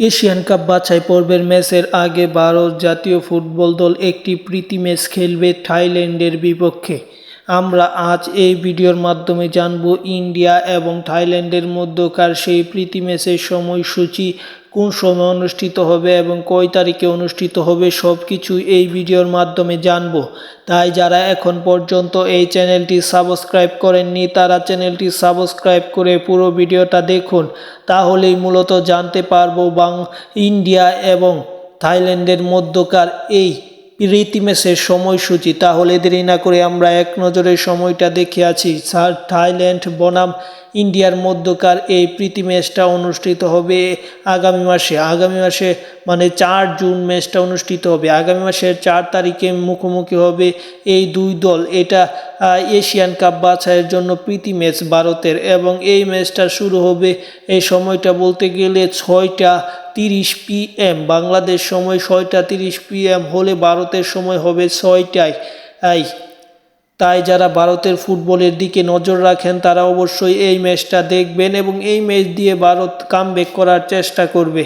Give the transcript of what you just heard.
Asian cup বাছাই পর্বের ম্যাচের আগে ভারত জাতীয় ফুটবল দল একটি প্রীতি ম্যাচ খেলবে থাইল্যান্ডের বিপক্ষে। আমরা আজ এই ভিডিওর মাধ্যমে জানব ইন্ডিয়া এবং থাইল্যান্ডের মধ্যকার সেই প্রীতি ম্যাচের সময়সূচি, কোন সময় অনুষ্ঠিত হবে এবং কয় তারিখে অনুষ্ঠিত হবে, সব কিছু এই ভিডিওর মাধ্যমে জানব। তাই যারা এখন পর্যন্ত এই চ্যানেলটি সাবস্ক্রাইব করেননি তারা চ্যানেলটি সাবস্ক্রাইব করে পুরো ভিডিওটা দেখুন, তাহলেই মূলত জানতে পারবো ইন্ডিয়া এবং থাইল্যান্ডের মধ্যকার এই প্রীতি ম্যাচের সময়সূচি। তাহলে দেরি না করে আমরা এক নজরে সময়টা দেখে আছি। থাইল্যান্ড বনাম ইন্ডিয়ার মধ্যকার এই প্রীতি ম্যাচটা অনুষ্ঠিত হবে আগামী মাসে মানে 4 জুন ম্যাচটা অনুষ্ঠিত হবে। আগামী মাসের 4 তারিখে মুখোমুখি হবে এই দুই দল। এটা এশিয়ান কাপ বাছাইয়ের জন্য প্রীতি ম্যাচ ভারতের, এবং এই ম্যাচটা শুরু হবে, এই সময়টা বলতে গেলে 6টা 30 PM বাংলাদেশ সময়। 6টা 30 PM হলে ভারতের সময় হবে 6টায়। তাই যারা ভারতের ফুটবলের দিকে নজর রাখেন তারা অবশ্যই এই ম্যাচটা দেখবেন এবং এই ম্যাচ দিয়ে ভারত কামব্যাক করার চেষ্টা করবে।